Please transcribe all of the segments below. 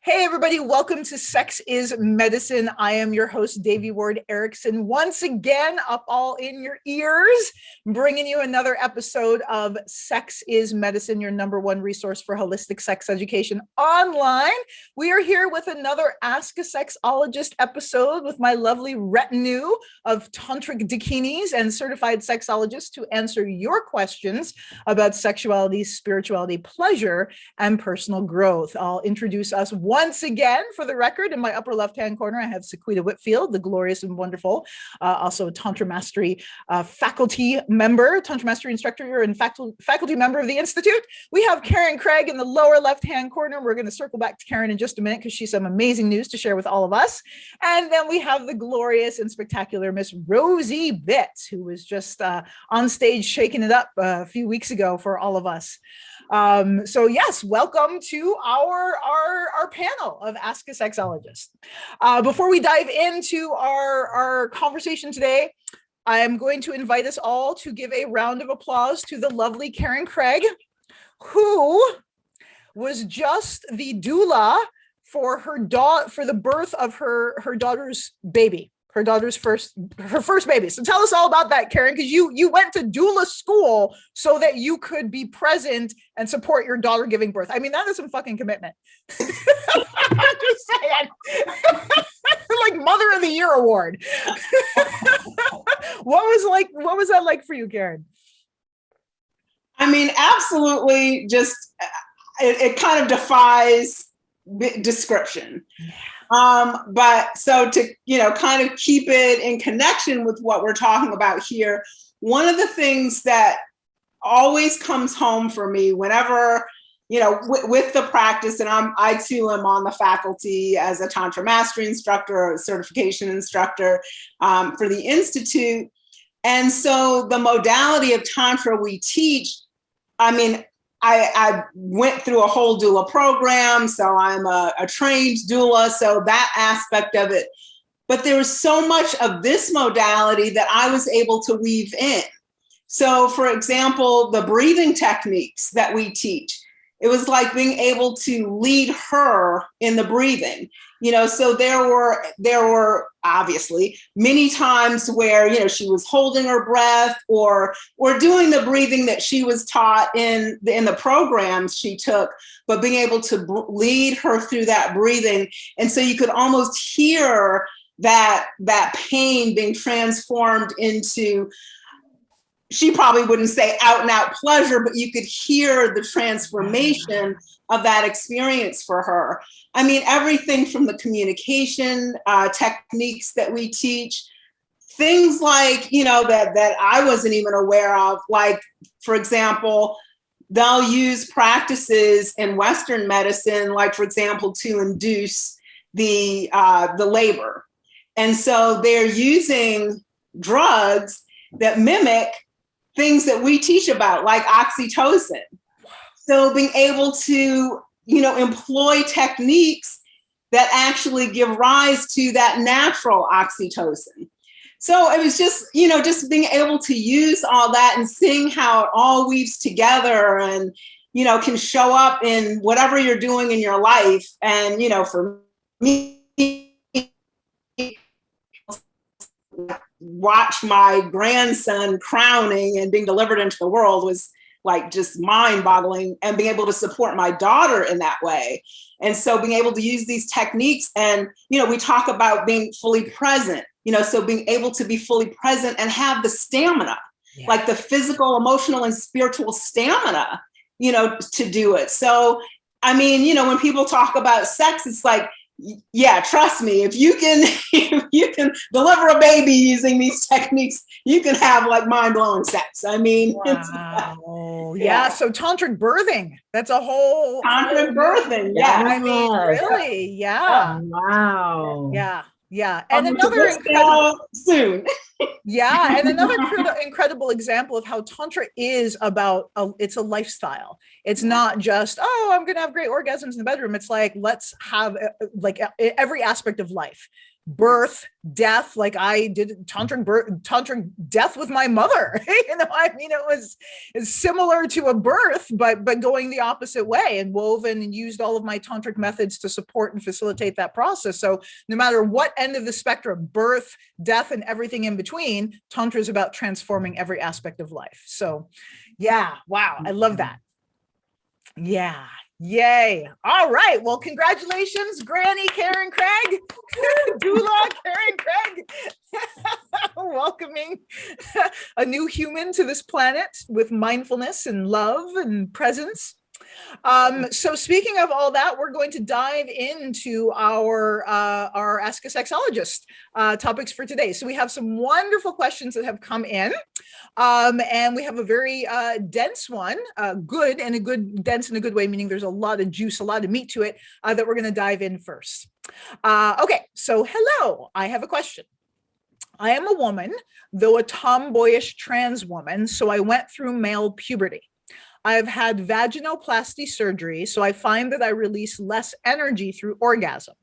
Hey, everybody, welcome to Sex is Medicine. I am your host, Devi Erickson, once again up all in your ears, bringing you another episode of Sex is Medicine, your number one resource for holistic sex education online. We are here with another Ask a Sexologist episode with my lovely retinue of tantric dakinis and certified sexologists to answer your questions about sexuality, spirituality, pleasure, and personal growth. I'll introduce us once again, for the record. In my upper left-hand corner, I have Sequita Whitfield, the glorious and wonderful, also a Tantra Mastery faculty member, Tantra Mastery instructor and faculty member of the Institute. We have Karen Craig in the lower left-hand corner. We're going to circle back to Karen in just a minute because she's some amazing news to share with all of us. And then we have the glorious and spectacular Miss Rosie Bitts, who was just on stage shaking it up a few weeks ago for all of us. So yes, welcome to our panel of Ask a Sexologist. Before we dive into our conversation today, I am going to invite us all to give a round of applause to the lovely Karen Craig, who was just the doula for her the birth of her daughter's baby. Her first baby. So tell us all about that, Karen, because you went to doula school so that you could be present and support your daughter giving birth. I mean, that is some fucking commitment. I'm just saying. Like Mother of the Year award. What was that like for you, Karen? I mean, absolutely. Just it kind of defies description. But so to, kind of keep it in connection with what we're talking about here, one of the things that always comes home for me whenever, with the practice, and I too am on the faculty as a Tantra Mastery instructor or a certification instructor for the Institute. And so the modality of Tantra we teach, I mean, I went through a whole doula program, so I'm a trained doula, so that aspect of it. But there was so much of this modality that I was able to weave in. So for example, the breathing techniques that we teach, it was like being able to lead her in the breathing. So there were obviously many times where, she was holding her breath or doing the breathing that she was taught in the programs she took, but being able to lead her through that breathing. And so you could almost hear that pain being transformed into, she probably wouldn't say out and out pleasure, but you could hear the transformation of that experience for her. I mean, everything from the communication techniques that we teach, things like, that I wasn't even aware of, like, for example, they'll use practices in Western medicine, like, for example, to induce the labor. And so they're using drugs that mimic things that we teach about, like oxytocin. So being able to, employ techniques that actually give rise to that natural oxytocin. So it was just, just being able to use all that and seeing how it all weaves together and, can show up in whatever you're doing in your life. And, for me, watch my grandson crowning and being delivered into the world was like just mind-boggling, and being able to support my daughter in that way. And so being able to use these techniques, and we talk about being fully present, so being able to be fully present and have the stamina, like the physical, emotional, and spiritual stamina, to do it. So I mean, when people talk about sex, it's like, yeah, trust me, if you can deliver a baby using these techniques, you can have like mind-blowing sex. I mean, wow. Yeah. So tantric birthing, that's a whole tantric birthing. Yeah. I mean, really. Yeah. Oh, wow. Yeah. Yeah. And another incredible soon. Yeah. And another incredible example of how Tantra is about, it's a lifestyle. It's not just, I'm going to have great orgasms in the bedroom. It's like, let's have like every aspect of life birth, death, like I did tantric death with my mother. I mean, it's similar to a birth, but going the opposite way, and woven and used all of my tantric methods to support and facilitate that process. So no matter what end of the spectrum, birth, death, and everything in between, Tantra is about transforming every aspect of life. So yeah, wow, I love that. Yeah. Yay. All right. Well, congratulations, Granny Karen Craig, Doula Karen Craig, welcoming a new human to this planet with mindfulness and love and presence. So speaking of all that, we're going to dive into our Ask a Sexologist topics for today. So we have some wonderful questions that have come in. And we have a very dense one, dense in a good way, meaning there's a lot of juice, a lot of meat to it, that we're going to dive in first. Okay, so hello, I have a question. I am a woman, though a tomboyish trans woman, so I went through male puberty. I've had vaginoplasty surgery, so I find that I release less energy through orgasm.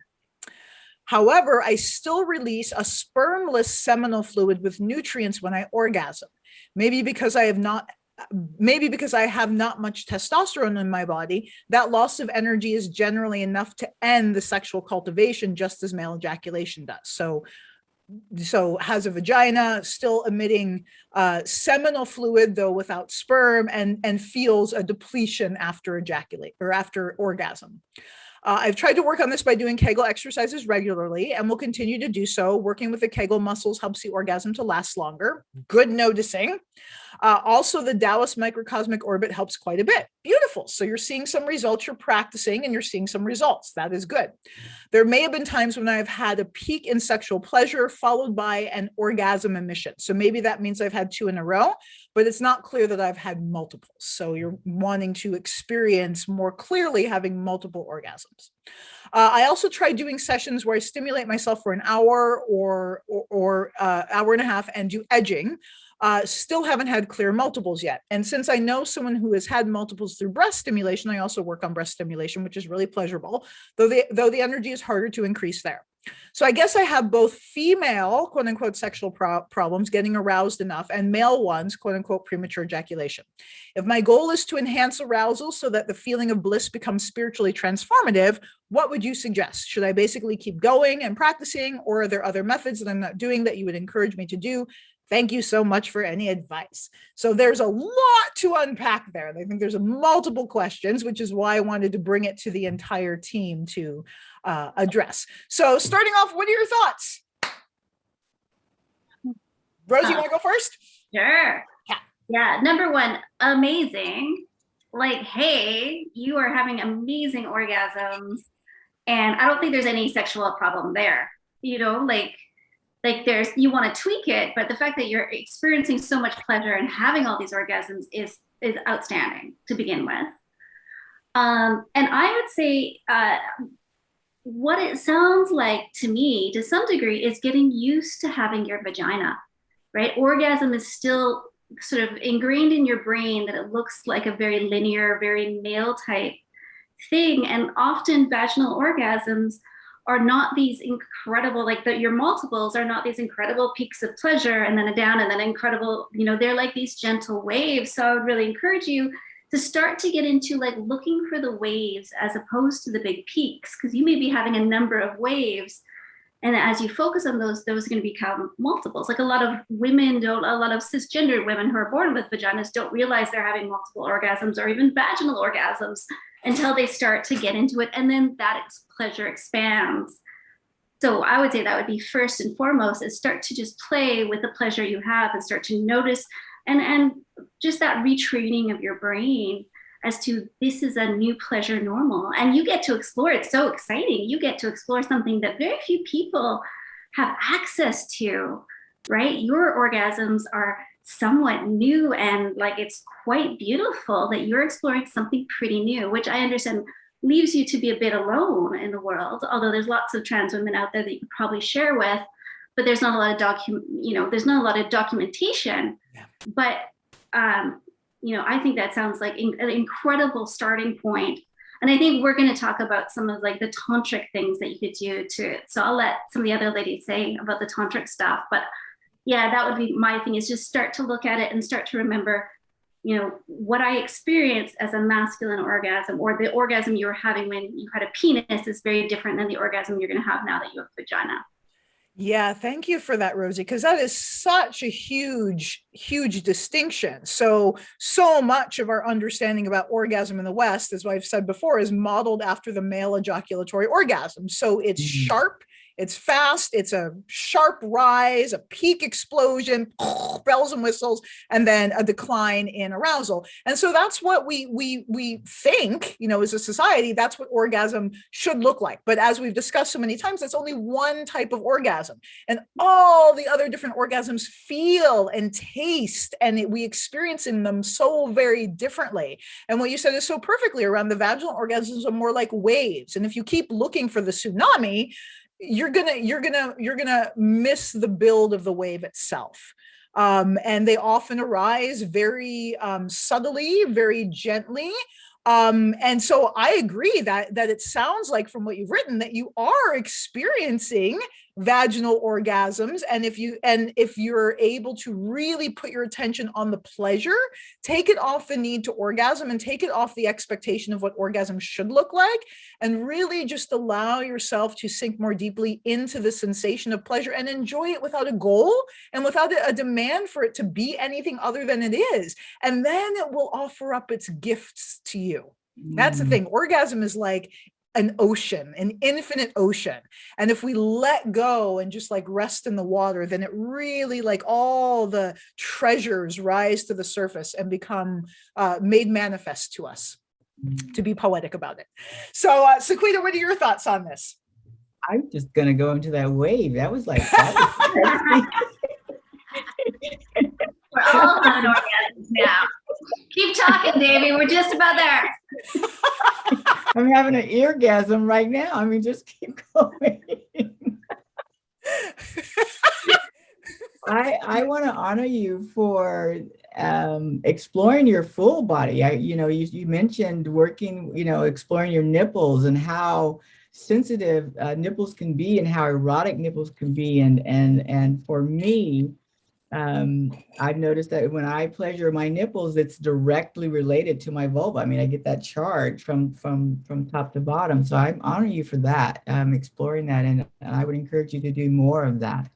However, I still release a spermless seminal fluid with nutrients when I orgasm. Maybe because I have not much testosterone in my body, that loss of energy is generally enough to end the sexual cultivation, just as male ejaculation does. So has a vagina, still emitting seminal fluid, though without sperm, and feels a depletion after ejaculate or after orgasm. I've tried to work on this by doing Kegel exercises regularly, and will continue to do so. Working with the Kegel muscles helps the orgasm to last longer. Good noticing. Also, the Taoist microcosmic orbit helps quite a bit. Beautiful. So you're seeing some results, you're practicing, and you're seeing some results. That is good. There may have been times when I've had a peak in sexual pleasure followed by an orgasm emission. So maybe that means I've had 2 in a row, but it's not clear that I've had multiples. So you're wanting to experience more clearly having multiple orgasms. I also tried doing sessions where I stimulate myself for an hour or hour and a half and do edging. Still haven't had clear multiples yet. And since I know someone who has had multiples through breast stimulation, I also work on breast stimulation, which is really pleasurable, though the energy is harder to increase there. So I guess I have both female, quote unquote, sexual problems, getting aroused enough, and male ones, quote unquote, premature ejaculation. If my goal is to enhance arousal so that the feeling of bliss becomes spiritually transformative, what would you suggest? Should I basically keep going and practicing, or are there other methods that I'm not doing that you would encourage me to do? Thank you so much for any advice. So there's a lot to unpack there. I think there's multiple questions, which is why I wanted to bring it to the entire team to address. So starting off, what are your thoughts? Rosie, you want to go first? Sure. Yeah. Number one, amazing. Like, hey, you are having amazing orgasms. And I don't think there's any sexual problem there. Like you want to tweak it, but the fact that you're experiencing so much pleasure and having all these orgasms is outstanding to begin with. And I would say what it sounds like to me, to some degree, is getting used to having your vagina, right? Orgasm is still sort of ingrained in your brain that it looks like a very linear, very male type thing. And often vaginal orgasms are not these incredible, like your multiples are not these incredible peaks of pleasure and then a down and then incredible, they're like these gentle waves. So I would really encourage you to start to get into like looking for the waves as opposed to the big peaks, because you may be having a number of waves. And as you focus on those are going to become multiples. Like a lot of cisgendered women who are born with vaginas don't realize they're having multiple orgasms or even vaginal orgasms until they start to get into it. And then that pleasure expands. So I would say that would be first and foremost, is start to just play with the pleasure you have and start to notice and just that retraining of your brain as to this is a new pleasure normal. And you get to explore. It's so exciting. You get to explore something that very few people have access to, right? Your orgasms are somewhat new, and like it's quite beautiful that you're exploring something pretty new, which I understand leaves you to be a bit alone in the world, although there's lots of trans women out there that you could probably share with, but there's not a lot of there's not a lot of documentation. Yeah. But I think that sounds like an incredible starting point. And I think we're going to talk about some of like the tantric things that you could do to, so I'll let some of the other ladies say about the tantric stuff. But yeah, that would be my thing, is just start to look at it and start to remember, you know, what I experienced as a masculine orgasm, or the orgasm you were having when you had a penis, is very different than the orgasm you're going to have now that you have vagina. Yeah, thank you for that, Rosie, because that is such a huge, huge distinction. So much of our understanding about orgasm in the West, as I've said before, is modeled after the male ejaculatory orgasm. So it's sharp, it's fast, it's a sharp rise, a peak explosion, bells and whistles, and then a decline in arousal. And so that's what we think, you know, as a society, that's what orgasm should look like. But as we've discussed so many times, that's only one type of orgasm. And all the other different orgasms feel and taste, and we experience in them so very differently. And what you said is so perfectly around the vaginal orgasms are more like waves. And if you keep looking for the tsunami, you're gonna miss the build of the wave itself. And they often arise very subtly, very gently. And so I agree that it sounds like, from what you've written, that you are experiencing vaginal orgasms. And if you're able to really put your attention on the pleasure, take it off the need to orgasm and take it off the expectation of what orgasm should look like, and really just allow yourself to sink more deeply into the sensation of pleasure and enjoy it without a goal and without a demand for it to be anything other than it is. And then it will offer up its gifts to you. That's the thing. Orgasm is like an ocean, an infinite ocean. And if we let go and just like rest in the water, then it really, like, all the treasures rise to the surface and become made manifest to us, to be poetic about it. So Sequita, what are your thoughts on this? I'm just going to go into that wave. That was like, We're all having orgasms now. Keep talking, Devi. We're just about there. I'm having an eargasm right now. I mean, just keep going. I want to honor you for exploring your full body. You mentioned working, exploring your nipples and how sensitive nipples can be and how erotic nipples can be. And for me, I've noticed that when I pleasure my nipples, it's directly related to my vulva. I mean, I get that charge from top to bottom. So I honor you for that, exploring that. And I would encourage you to do more of that.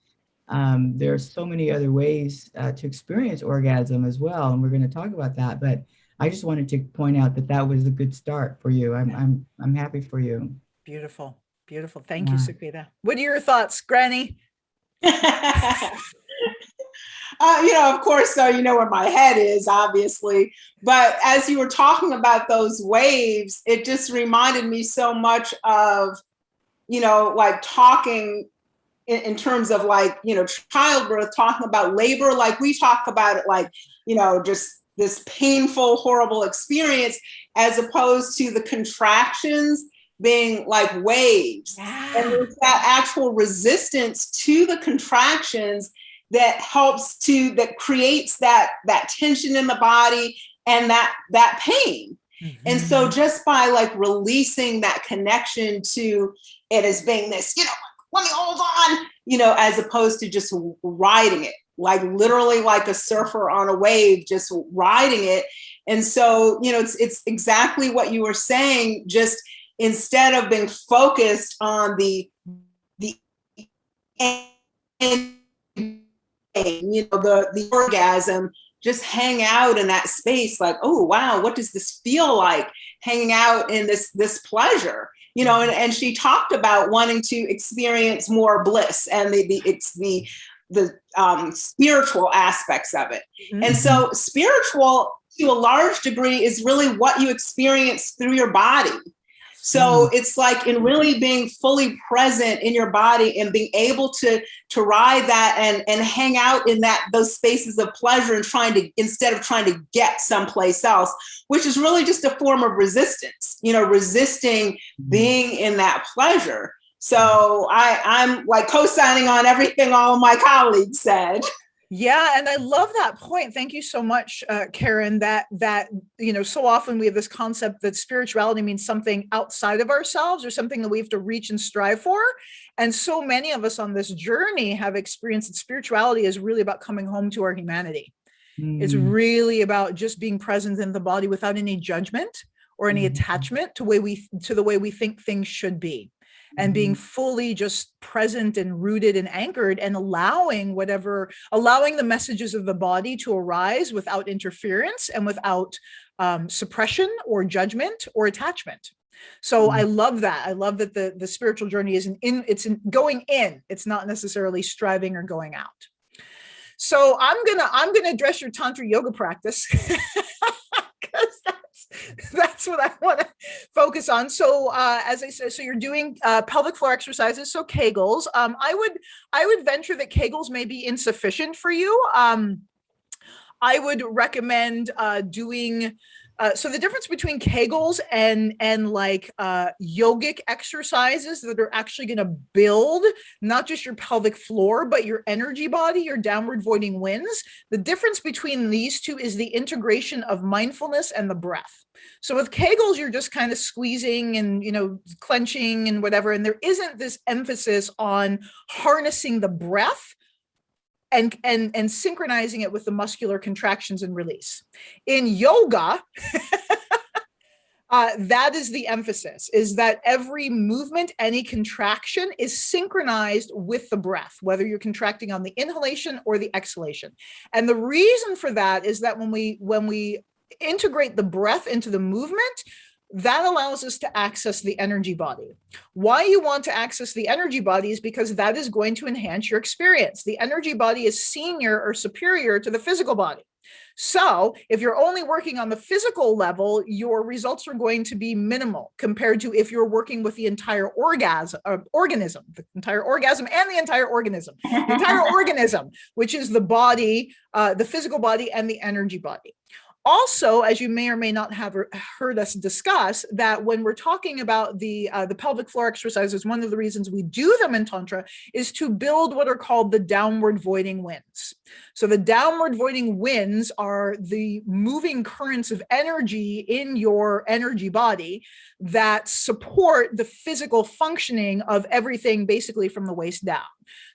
There are so many other ways to experience orgasm as well. And we're going to talk about that. But I just wanted to point out that was a good start for you. I'm happy for you. Beautiful. Beautiful. Thank you, Sequita. What are your thoughts, Granny? Of course, so you know where my head is, obviously. But as you were talking about those waves, it just reminded me so much of, like talking in terms of like, childbirth, talking about labor, like we talk about it like, just this painful, horrible experience, as opposed to the contractions being like waves. Yeah. And there's that actual resistance to the contractions that creates that tension in the body and that pain. Mm-hmm. And so just by like releasing that connection to it as being this, let me hold on, as opposed to just riding it, like literally like a surfer on a wave, just riding it. And so, it's exactly what you were saying, just instead of being focused on the the orgasm, just hang out in that space, like, oh wow, what does this feel like, hanging out in this pleasure, and she talked about wanting to experience more bliss and the spiritual aspects of it. Mm-hmm. And so spiritual, to a large degree, is really what you experience through your body. So it's like in really being fully present in your body and being able to ride that and hang out in those spaces of pleasure, and instead of trying to get someplace else, which is really just a form of resistance, resisting being in that pleasure. So I'm like co-signing on everything all of my colleagues said. Yeah, and I love that point. Thank you so much, Karen. That so often we have this concept that spirituality means something outside of ourselves or something that we have to reach and strive for. And so many of us on this journey have experienced that spirituality is really about coming home to our humanity. It's really about just being present in the body without any judgment or any attachment to the way we think things should be. And being fully just present and rooted and anchored and allowing the messages of the body to arise without interference and without suppression or judgment or attachment. So I love that. I love that the spiritual journey it's going in. It's not necessarily striving or going out. So I'm gonna address your Tantra yoga practice because that's what I want to focus on. So as I said, so you're doing pelvic floor exercises, so Kegels. I would venture that Kegels may be insufficient for you. I would recommend doing. So the difference between Kegels and like yogic exercises that are actually going to build not just your pelvic floor, but your energy body, your downward voiding winds. The difference between these two is the integration of mindfulness and the breath. So with Kegels, you're just kind of squeezing and, clenching and whatever. And there isn't this emphasis on harnessing the breath and synchronizing it with the muscular contractions and release. In yoga, that is the emphasis, is that every movement, any contraction is synchronized with the breath, whether you're contracting on the inhalation or the exhalation. And the reason for that is that when we integrate the breath into the movement, that allows us to access the energy body. Why you want to access the energy body is because that is going to enhance your experience. The energy body is senior or superior to the physical body. So if you're only working on the physical level, your results are going to be minimal compared to if you're working with the entire organism, the entire orgasm and the entire organism, which is the body, the physical body and the energy body. Also, as you may or may not have heard us discuss, that when we're talking about the pelvic floor exercises, one of the reasons we do them in Tantra is to build what are called the downward voiding winds. So the downward voiding winds are the moving currents of energy in your energy body that support the physical functioning of everything basically from the waist down.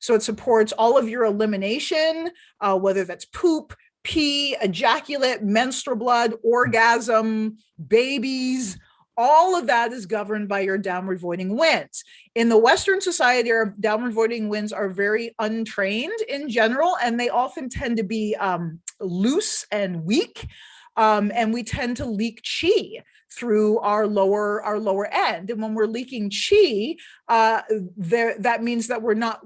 So it supports all of your elimination, whether that's poop, pee, ejaculate, menstrual blood, orgasm, babies, all of that is governed by your downward voiding winds. In the Western society, our downward voiding winds are very untrained in general, and they often tend to be loose and weak. And we tend to leak chi through our lower end. And when we're leaking chi, that means that we're not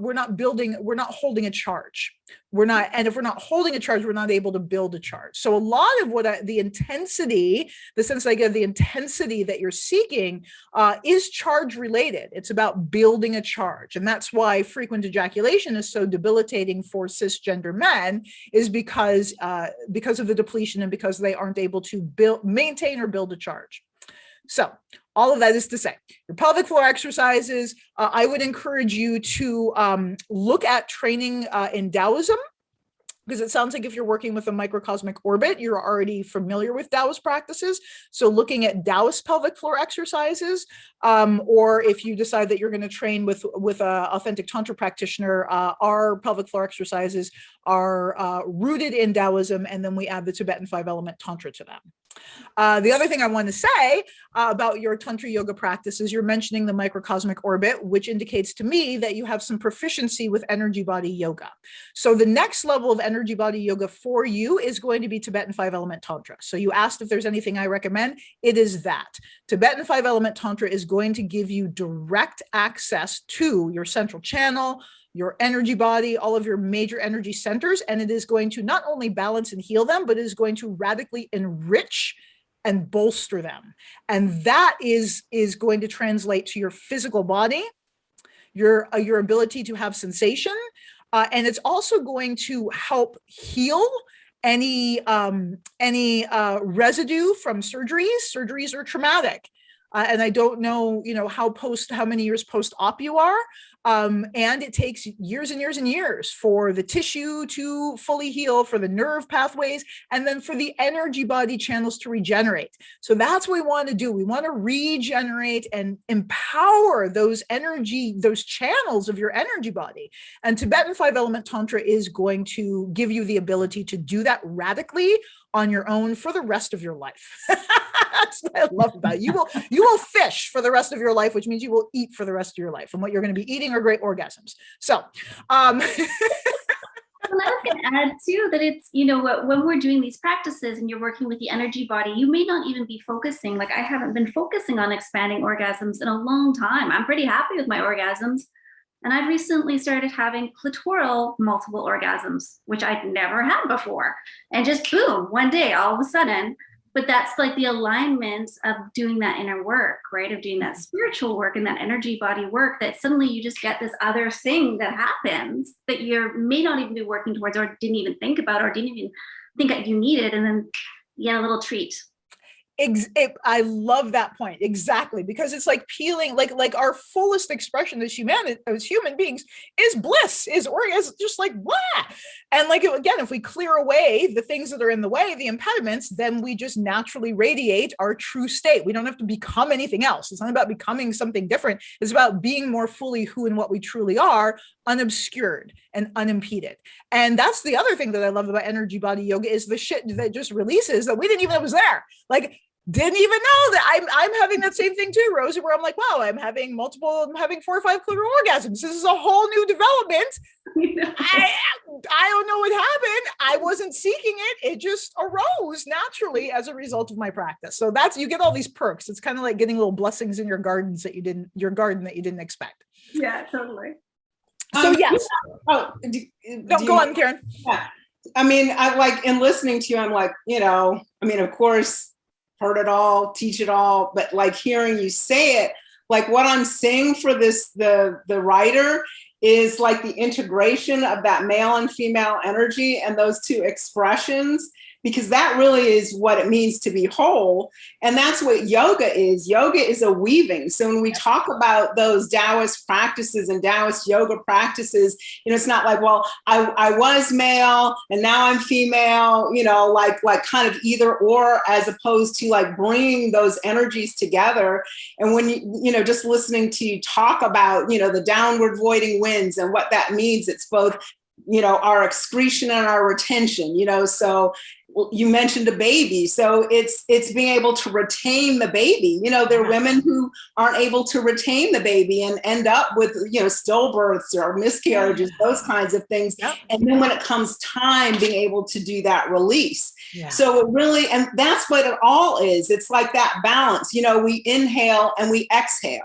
holding a charge. And if we're not holding a charge, we're not able to build a charge. So a lot of the sense I get, the intensity that you're seeking is charge related. It's about building a charge. And that's why frequent ejaculation is so debilitating for cisgender men, is because of the depletion and because they aren't able to maintain or build a charge. So all of that is to say, your pelvic floor exercises, I would encourage you to look at training in Taoism, because it sounds like if you're working with a microcosmic orbit, you're already familiar with Taoist practices. So looking at Taoist pelvic floor exercises, or if you decide that you're going to train with an authentic Tantra practitioner, our pelvic floor exercises are rooted in Taoism, and then we add the Tibetan 5-element Tantra to them. The other thing I want to say about your Tantra yoga practice is you're mentioning the microcosmic orbit, which indicates to me that you have some proficiency with energy body yoga. So the next level of energy body yoga for you is going to be Tibetan 5-element Tantra. So you asked if there's anything I recommend. It is that. Tibetan 5-element Tantra is going to give you direct access to your central channel, your energy body, all of your major energy centers, and it is going to not only balance and heal them, but it is going to radically enrich and bolster them. And that is going to translate to your physical body, your ability to have sensation, and it's also going to help heal any residue from surgeries. Surgeries are traumatic. And I don't know, how many years post-op you are. And it takes years and years and years for the tissue to fully heal, for the nerve pathways, and then for the energy body channels to regenerate. So that's what we want to do. We want to regenerate and empower those channels of your energy body. And Tibetan 5-element Tantra is going to give you the ability to do that radically on your own for the rest of your life. That's what I love about it. You will fish for the rest of your life, which means you will eat for the rest of your life. And what you're going to be eating are great orgasms. So, And I was going to add too that it's, when we're doing these practices and you're working with the energy body, you may not even be focusing. Like I haven't been focusing on expanding orgasms in a long time. I'm pretty happy with my orgasms. And I've recently started having clitoral multiple orgasms, which I'd never had before. And just boom, one day, all of a sudden. But that's like the alignment of doing that inner work, right? Of doing that spiritual work and that energy body work, that suddenly you just get this other thing that happens that you may not even be working towards or didn't even think about or didn't even think that you needed. And then you get a little treat. I love that point. Exactly. Because it's like peeling, like our fullest expression as human beings is bliss, is orgasm, just like, wow. And like, again, if we clear away the things that are in the way, the impediments, then we just naturally radiate our true state. We don't have to become anything else. It's not about becoming something different. It's about being more fully who and what we truly are, unobscured and unimpeded. And that's the other thing that I love about energy body yoga is the shit that just releases that we didn't even know was there. Like, didn't even know that I'm having that same thing too, Rosie, where I'm like, wow, I'm having 4 or 5 clitoral orgasms. This is a whole new development. I don't know what happened. I wasn't seeking it. It just arose naturally as a result of my practice. So you get all these perks. It's kind of like getting little blessings in your garden that you didn't expect. Yeah, totally. So yes. Go on, Karen. Yeah. I mean, I like in listening to you, I'm like, of course, heard it all, teach it all, but like hearing you say it, like what I'm saying for the writer is like the integration of that male and female energy and those two expressions, because that really is what it means to be whole. And that's what yoga is. Yoga is a weaving. So when we talk about those Taoist practices and Taoist yoga practices, it's not like, well, I was male and now I'm female, like kind of either or, as opposed to like bringing those energies together. And when you just listening to you talk about, the downward voiding winds and what that means, it's both, our excretion and our retention, so you mentioned a baby. So it's being able to retain the baby. There are women who aren't able to retain the baby and end up with, stillbirths or miscarriages, those kinds of things. Yep. And then when it comes time, being able to do that release. Yeah. So it really, and that's what it all is. It's like that balance, we inhale and we exhale,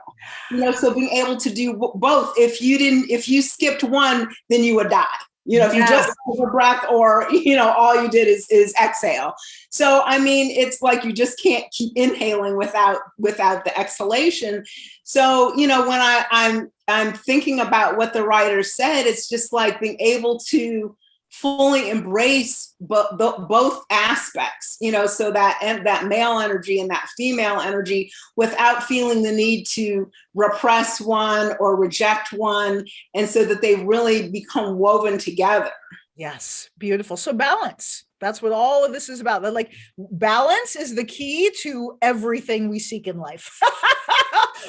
so being able to do both. If you skipped one, then you would die. If you just took a breath or, all you did is exhale. So, I mean, it's like you just can't keep inhaling without the exhalation. So, when I'm thinking about what the writer said, it's just like being able to fully embrace both aspects, so that male energy and that female energy without feeling the need to repress one or reject one, and so that they really become woven together. Yes, beautiful. So balance. That's what all of this is about. Like balance is the key to everything we seek in life.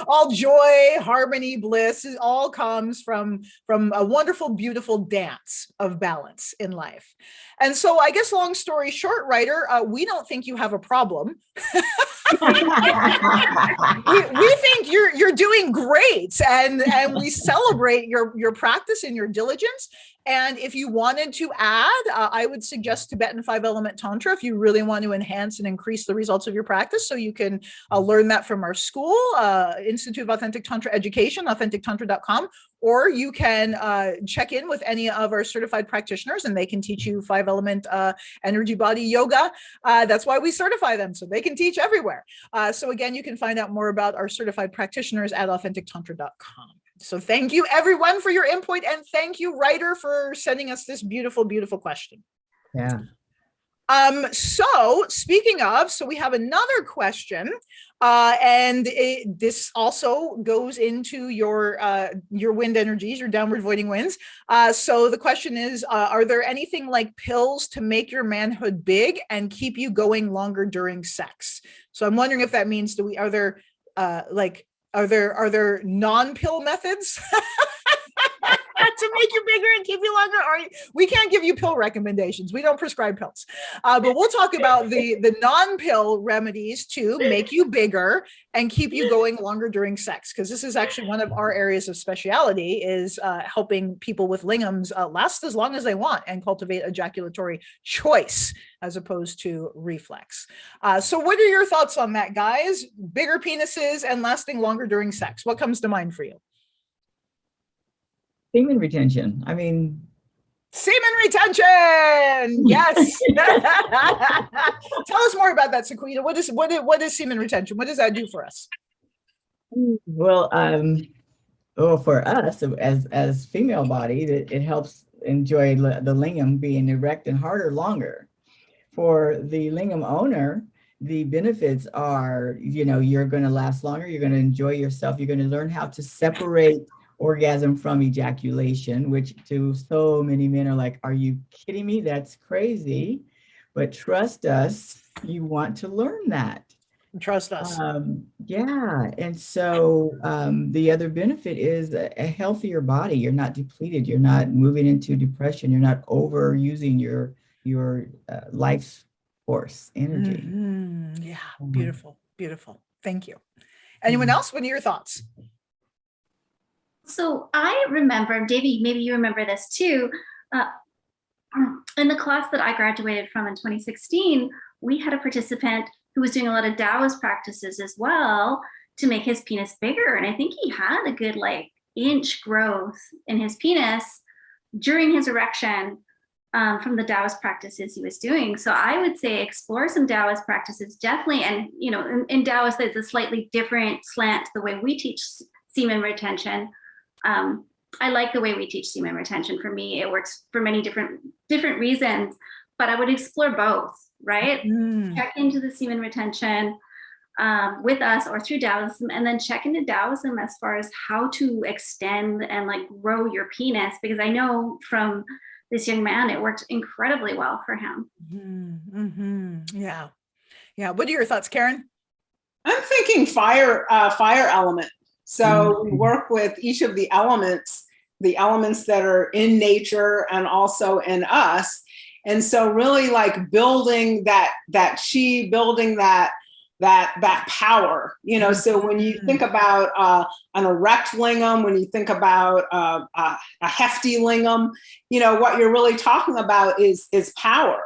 All joy, harmony, bliss, it all comes from a wonderful, beautiful dance of balance in life. And so I guess long story short, writer, we don't think you have a problem. we think you're doing great, and we celebrate your practice and your diligence. And if you wanted to add, I would suggest Tibetan 5-element Tantra if you really want to enhance and increase the results of your practice. So you can learn that from our school, Institute of Authentic Tantra Education, authentictantra.com, or you can check in with any of our certified practitioners and they can teach you 5-element energy body yoga. That's why we certify them, so they can teach everywhere. So again, you can find out more about our certified practitioners at authentictantra.com. So thank you everyone for your input, and thank you, writer, for sending us this beautiful, beautiful question. Yeah. So speaking of, so we have another question, this also goes into your wind energies, your downward voiding winds. So the question is, are there anything like pills to make your manhood big and keep you going longer during sex? So I'm wondering if that means, are there non-pill methods to make you bigger and keep you longer? Or we can't give you pill recommendations. We don't prescribe pills. But we'll talk about the non-pill remedies to make you bigger and keep you going longer during sex, because this is actually one of our areas of speciality, is helping people with lingams last as long as they want and cultivate ejaculatory choice as opposed to reflex. So what are your thoughts on that, guys? Bigger penises and lasting longer during sex. What comes to mind for you? Semen retention. I mean, semen retention. Yes. Tell us more about that, Sequita. What is semen retention? What does that do for us? Well, for us as female body, it helps enjoy the lingam being erect and harder longer. For the lingam owner, the benefits are, you're going to last longer. You're going to enjoy yourself. You're going to learn how to separate orgasm from ejaculation, which to so many men are like, are you kidding me? That's crazy. But trust us, you want to learn that. Trust us. Yeah. And so the other benefit is a healthier body. You're not depleted. You're not moving into depression. You're not overusing your life force energy. Mm-hmm. Yeah. Beautiful. Beautiful. Thank you. Anyone else? What are your thoughts? So I remember, Devi, maybe you remember this too. In the class that I graduated from in 2016, we had a participant who was doing a lot of Taoist practices as well to make his penis bigger. And I think he had a good inch growth in his penis during his erection from the Taoist practices he was doing. So I would say explore some Taoist practices, definitely. And, in Taoist, there's a slightly different slant to the way we teach semen retention. I like the way we teach semen retention. For me, it works for many different reasons, but I would explore both, right? Check into the semen retention with us or through Taoism, and then check into Taoism as far as how to extend and grow your penis, because I know from this young man, it worked incredibly well for him. Yeah. Yeah. What are your thoughts, Karen? I'm thinking fire element. So we work with each of the elements that are in nature and also in us. And so really building that chi, building that power, so when you think about an erect lingam, when you think about a hefty lingam, what you're really talking about is power.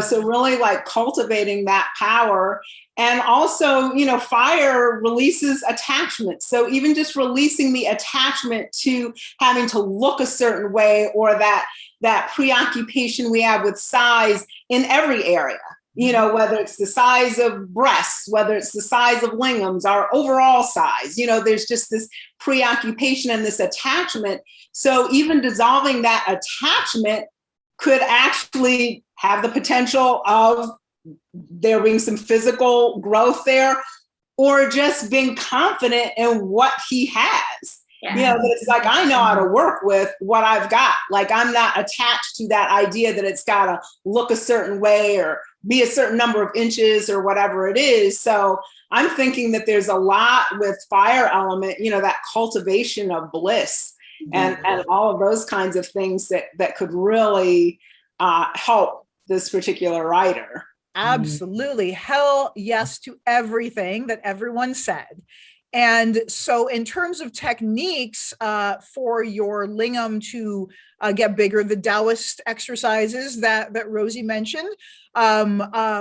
So really cultivating that power. And also, fire releases attachment. So even just releasing the attachment to having to look a certain way, or that preoccupation we have with size in every area, whether it's the size of breasts, whether it's the size of lingams, our overall size, there's just this preoccupation and this attachment. So even dissolving that attachment could actually have the potential of there being some physical growth there, or just being confident in what he has. But it's I know how to work with what I've got. I'm not attached to that idea that it's got to look a certain way or be a certain number of inches or whatever it is. So I'm thinking that there's a lot with fire element, that cultivation of bliss and all of those kinds of things that could really help this particular writer. Absolutely. Hell yes to everything that everyone said. And so in terms of techniques for your lingam to get bigger, the Taoist exercises that Rosie mentioned,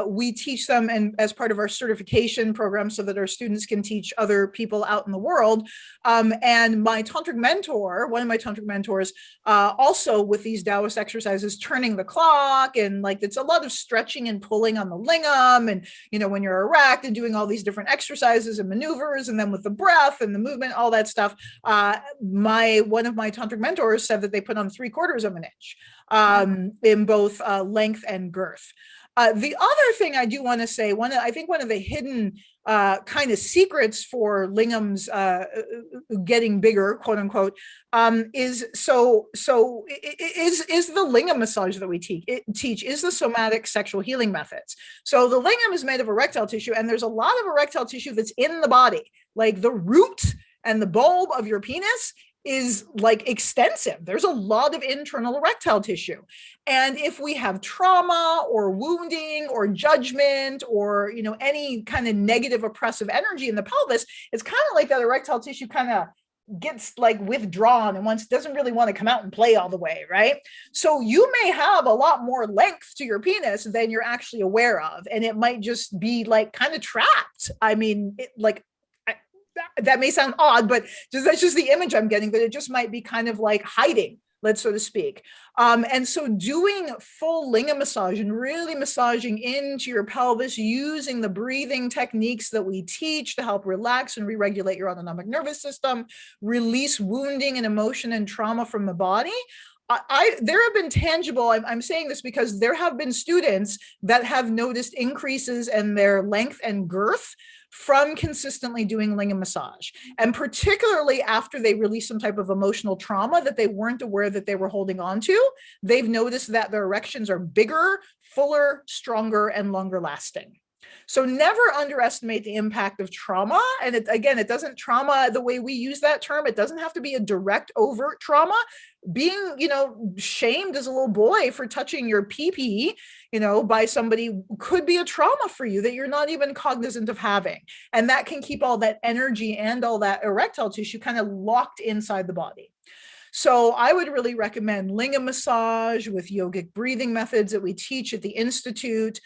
we teach them and as part of our certification program so that our students can teach other people out in the world. And my tantric mentor, one of my tantric mentors, also with these Taoist exercises, turning the clock, and it's a lot of stretching and pulling on the lingam, and when you're erect and doing all these different exercises and maneuvers, and then with the breath and the movement, all that stuff. One of my tantric mentors said that they put on 3/4 of an inch in both length and girth. The other thing I do want to say, I think one of the hidden kind of secrets for lingams getting bigger, quote unquote, is the lingam massage that we teach is the somatic sexual healing methods. So the lingam is made of erectile tissue, and there's a lot of erectile tissue that's in the body, like the root and the bulb of your penis is like extensive. There's a lot of internal erectile tissue. And if we have trauma or wounding or judgment or, you know, any kind of negative oppressive energy in the pelvis, it's kind of like that erectile tissue kind of gets like withdrawn and once doesn't really want to come out and play all the way, right? So you may have a lot more length to your penis than you're actually aware of. And it might just be like kind of trapped. I mean, that may sound odd, but that's just the image I'm getting, that it just might be kind of like hiding, let's so to speak. And so doing full lingam massage and really massaging into your pelvis using the breathing techniques that we teach to help relax and re-regulate your autonomic nervous system, release wounding and emotion and trauma from the body. There have been tangible, I'm saying this because there have been students that have noticed increases in their length and girth from consistently doing lingam massage. And particularly after they release some type of emotional trauma that they weren't aware that they were holding on to, they've noticed that their erections are bigger, fuller, stronger, and longer lasting. So never underestimate the impact of trauma. And it doesn't trauma the way we use that term. It doesn't have to be a direct, overt trauma. Being, you know, shamed as a little boy for touching your pee-pee, you know, by somebody could be a trauma for you that you're not even cognizant of having. And that can keep all that energy and all that erectile tissue kind of locked inside the body. So I would really recommend lingam massage with yogic breathing methods that we teach at the Institute.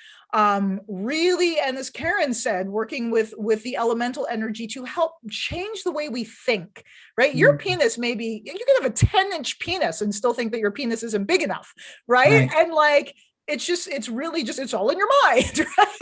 Really, and as Karen said, working with the elemental energy to help change the way we think, right? Your penis you can have a 10-inch penis and still think that your penis isn't big enough, right? And like, it's all in your mind, right?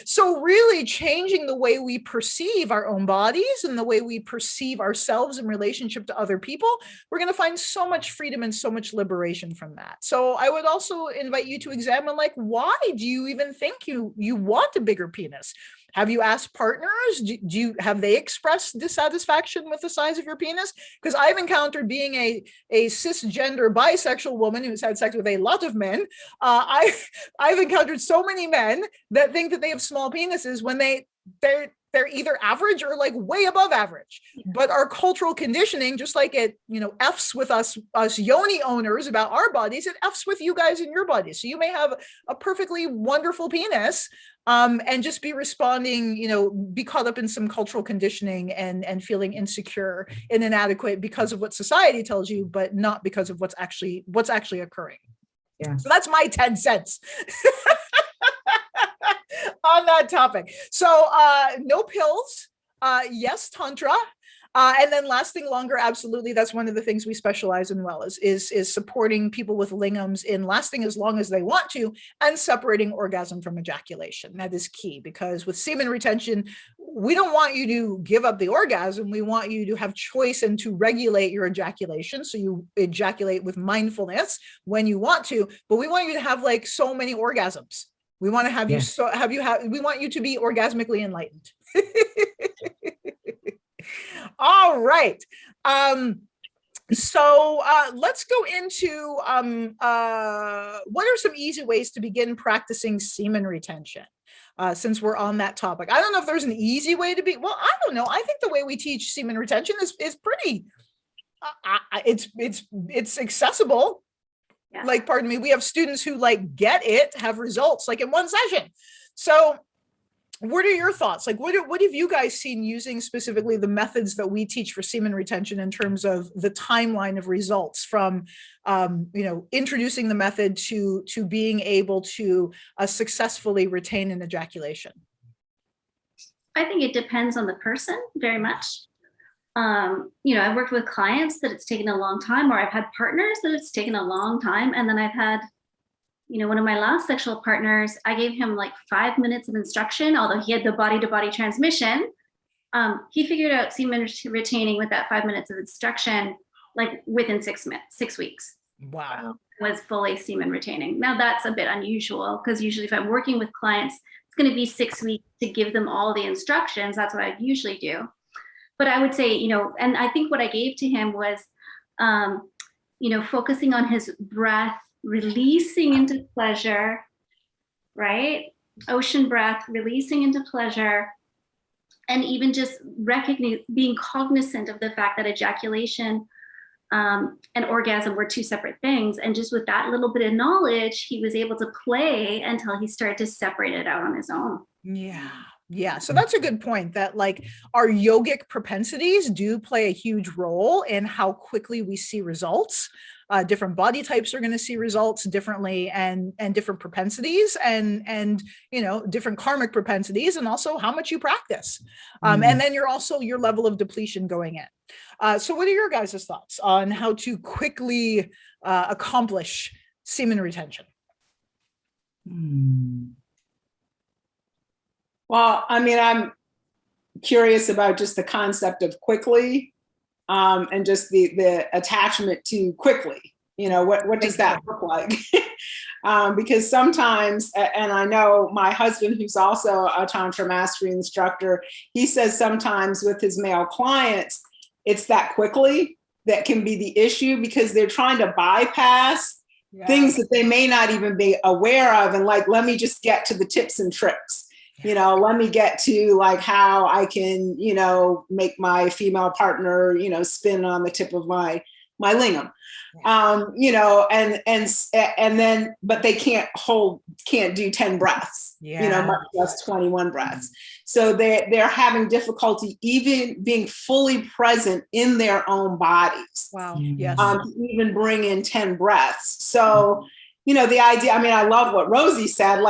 So really changing the way we perceive our own bodies and the way we perceive ourselves in relationship to other people, we're going to find so much freedom and so much liberation from that. So I would also invite you to examine, like, why do you even think you want a bigger penis? Have you asked partners? Have they expressed dissatisfaction with the size of your penis? Because I've encountered, being a cisgender bisexual woman who's had sex with a lot of men, I've encountered so many men that think that they have small penises when they're either average or like way above average. But our cultural conditioning, just like it, you know, F's with us yoni owners about our bodies, it F's with you guys in your bodies. So you may have a perfectly wonderful penis, and just be responding, you know, be caught up in some cultural conditioning and feeling insecure and inadequate because of what society tells you, but not because of what's actually occurring. Yeah. So that's my 10 cents. On that topic. So no pills, yes, Tantra. And then lasting longer, absolutely. That's one of the things we specialize in well, is supporting people with lingams in lasting as long as they want to and separating orgasm from ejaculation. That is key, because with semen retention, we don't want you to give up the orgasm. We want you to have choice and to regulate your ejaculation. So you ejaculate with mindfulness when you want to, but we want you to have like so many orgasms. We want to have we want you to be orgasmically enlightened. All right. So let's go into what are some easy ways to begin practicing semen retention? Since we're on that topic, I don't know if there's an easy way to I don't know. I think the way we teach semen retention is pretty, it's accessible. Yeah. Like, pardon me, we have students who like get it, have results like in one session. So what are your thoughts? Like, what have you guys seen using specifically the methods that we teach for semen retention in terms of the timeline of results from, you know, introducing the method to being able to successfully retain an ejaculation? I think it depends on the person very much. You know, I've worked with clients that it's taken a long time, or I've had partners that it's taken a long time. And then I've had, you know, one of my last sexual partners, I gave him like 5 minutes of instruction, although he had the body-to-body transmission. He figured out semen retaining with that 5 minutes of instruction, like within 6 weeks. Wow. Was fully semen retaining. Now that's a bit unusual because usually if I'm working with clients, it's going to be 6 weeks to give them all the instructions. That's what I usually do. But I would say, and I think what I gave to him was, focusing on his breath, releasing into pleasure, right? Ocean breath, releasing into pleasure, and even just being cognizant of the fact that ejaculation and orgasm were two separate things. And just with that little bit of knowledge, he was able to play until he started to separate it out on his own. Yeah. Yeah. So that's a good point, that like our yogic propensities do play a huge role in how quickly we see results. Different body types are going to see results differently, and different propensities and different karmic propensities, and also how much you practice. And then your level of depletion going in. So what are your guys' thoughts on how to quickly accomplish semen retention? Well, I mean, I'm curious about just the concept of quickly, and just the attachment to quickly. What does that look like? Because sometimes, and I know my husband, who's also a Tantra mastery instructor, he says sometimes with his male clients, it's that quickly that can be the issue, because they're trying to bypass things that they may not even be aware of. And like, let me just get to the tips and tricks. Let me get to like how I can, make my female partner, spin on the tip of my lingam, and then, but they can't do 10 breaths, much less 21 breaths. So they're having difficulty even being fully present in their own bodies. Wow. Yes. To even bring in 10 breaths. So, the idea, I mean, I love what Rosie said,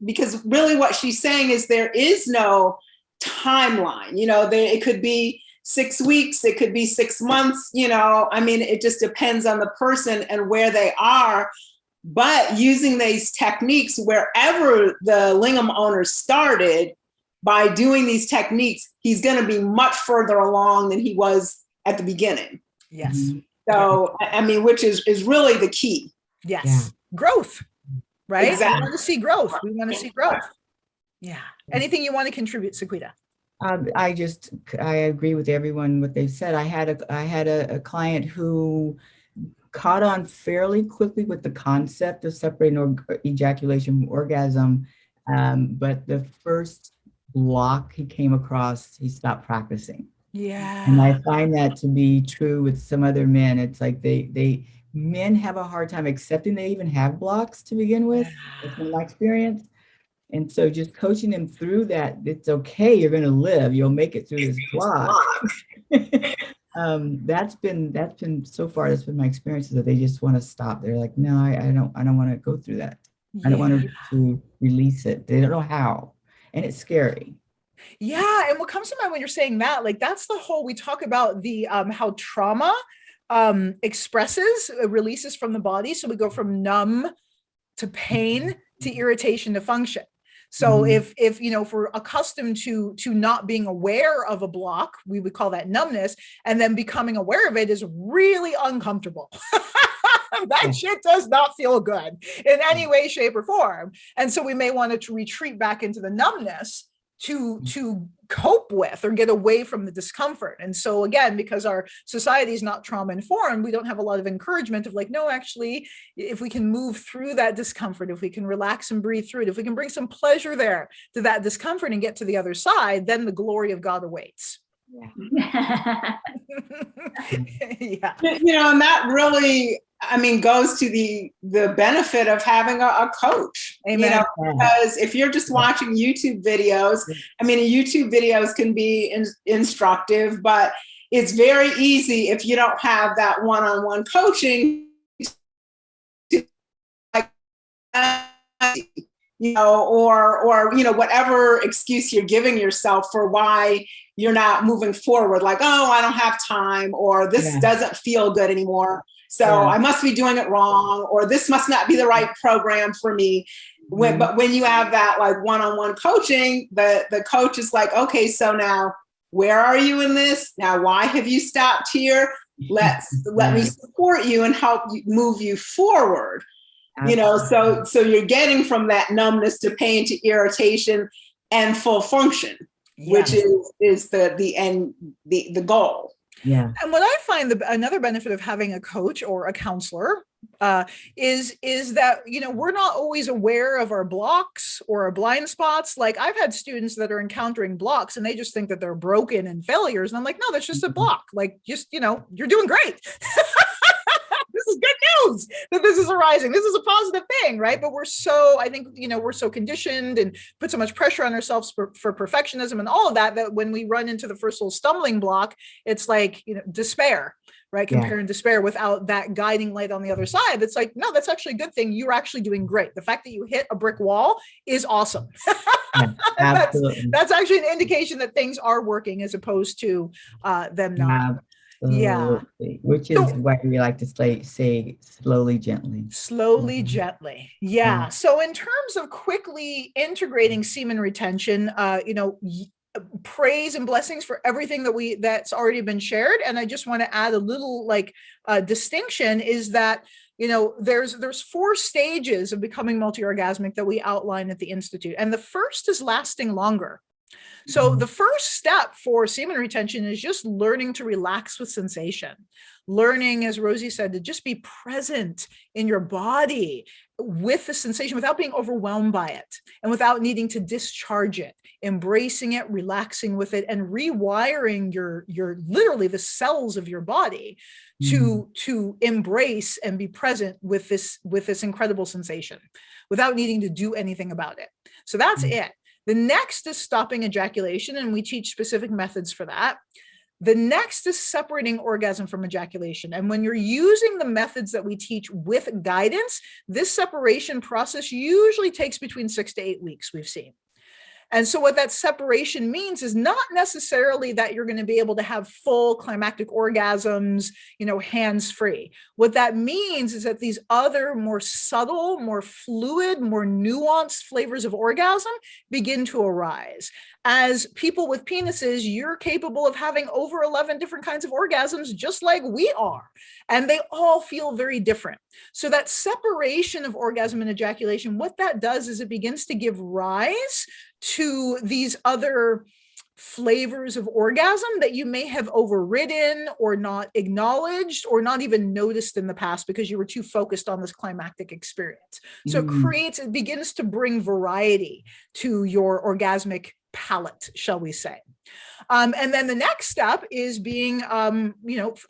because really what she's saying is there is no timeline, it could be 6 weeks, it could be 6 months, I mean, it just depends on the person and where they are. But using these techniques, wherever the lingam owner started, by doing these techniques, he's going to be much further along than he was at the beginning. Yes. So, I mean, which is really the key. Yes. Yeah. Growth, right? Exactly. We want to see growth. We want to see growth. Yeah. Anything you want to contribute, Sequita? I agree with everyone, what they've said. I had a client who caught on fairly quickly with the concept of separating ejaculation from orgasm. But the first block he came across, he stopped practicing. Yeah. And I find that to be true with some other men. It's like men have a hard time accepting they even have blocks to begin with. That's been my experience. And so just coaching them through that, it's okay, you're going to live, you'll make it through this block. That's been so far, that's been my experience, is that they just want to stop. They're like, no, I don't want to go through that. I don't want to release it. They don't know how. And it's scary. Yeah. And what comes to mind when you're saying that, like, that's the whole, we talk about the, how trauma releases from the body. So we go from numb to pain to irritation to function. So if we're accustomed to not being aware of a block, we would call that numbness, and then becoming aware of it is really uncomfortable. That shit does not feel good in any way, shape, or form. And so we may want to retreat back into the numbness to cope with or get away from the discomfort. And so again, because our society is not trauma informed, we don't have a lot of encouragement of like, no, actually, if we can move through that discomfort, if we can relax and breathe through it, if we can bring some pleasure there to that discomfort and get to the other side, then the glory of God awaits. Yeah. Yeah. And that really, I mean, goes to the benefit of having a coach. Amen. Because if you're just watching YouTube videos, I mean, YouTube videos can be instructive, but it's very easy if you don't have that one-on-one coaching, or whatever excuse you're giving yourself for why you're not moving forward, like, oh, I don't have time, or this doesn't feel good anymore, so I must be doing it wrong, or this must not be the right program for me. But when you have that like one-on-one coaching, the coach is like, okay, so now where are you in this? Now, why have you stopped here? let me support you and help you move you forward. So you're getting from that numbness to pain to irritation and full function, which is the end, the goal. Yeah. And what I find another benefit of having a coach or a counselor is that, we're not always aware of our blocks or our blind spots. Like I've had students that are encountering blocks and they just think that they're broken and failures. And I'm like, no, that's just a block. Like, just, you're doing great. This is good news that this is arising. This is a positive thing, right? But we're so conditioned and put so much pressure on ourselves for perfectionism and all of that when we run into the first little stumbling block, it's like, despair, right? Compare and despair without that guiding light on the other side. It's like, no, that's actually a good thing. You're actually doing great. The fact that you hit a brick wall is awesome. Yeah, absolutely. That's actually an indication that things are working as opposed to them not. Yeah, which is why we like to say slowly, gently. Slowly, gently. Yeah. So in terms of quickly integrating semen retention, praise and blessings for everything that's already been shared. And I just want to add a little distinction is that, there's 4 stages of becoming multi-orgasmic that we outline at the Institute. And the first is lasting longer. So the first step for semen retention is just learning to relax with sensation, learning, as Rosie said, to just be present in your body with the sensation without being overwhelmed by it and without needing to discharge it, embracing it, relaxing with it, and rewiring your literally the cells of your body to embrace and be present with this incredible sensation without needing to do anything about it. So that's it. The next is stopping ejaculation, and we teach specific methods for that. The next is separating orgasm from ejaculation. And when you're using the methods that we teach with guidance, this separation process usually takes between 6 to 8 weeks, we've seen. And so what that separation means is not necessarily that you're going to be able to have full climactic orgasms, hands-free. What that means is that these other more subtle, more fluid, more nuanced flavors of orgasm begin to arise. As people with penises, you're capable of having over 11 different kinds of orgasms, just like we are. And they all feel very different. So that separation of orgasm and ejaculation, what that does is it begins to give rise to these other flavors of orgasm that you may have overridden or not acknowledged or not even noticed in the past because you were too focused on this climactic experience. So it begins to bring variety to your orgasmic palette, shall we say. And then the next step is being,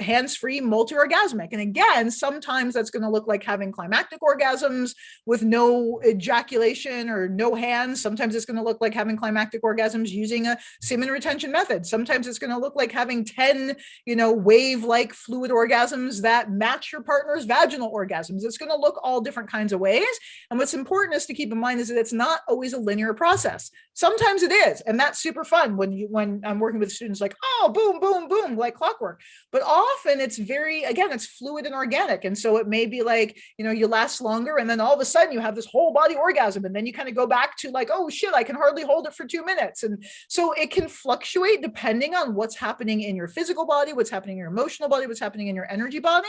hands-free, multi-orgasmic. And again, sometimes that's going to look like having climactic orgasms with no ejaculation or no hands. Sometimes it's going to look like having climactic orgasms using a semen retention method. Sometimes it's going to look like having 10, wave-like fluid orgasms that match your partner's vaginal orgasms. It's going to look all different kinds of ways. And what's important is to keep in mind is that it's not always a linear process. Sometimes it is, and that's super fun when I'm working with students, like, oh, boom, boom, boom, like clockwork. But often it's it's fluid and organic. And so it may be like, you last longer, and then all of a sudden you have this whole body orgasm. And then you kind of go back to like, oh shit, I can hardly hold it for 2 minutes. And so it can fluctuate depending on what's happening in your physical body, what's happening in your emotional body, what's happening in your energy body.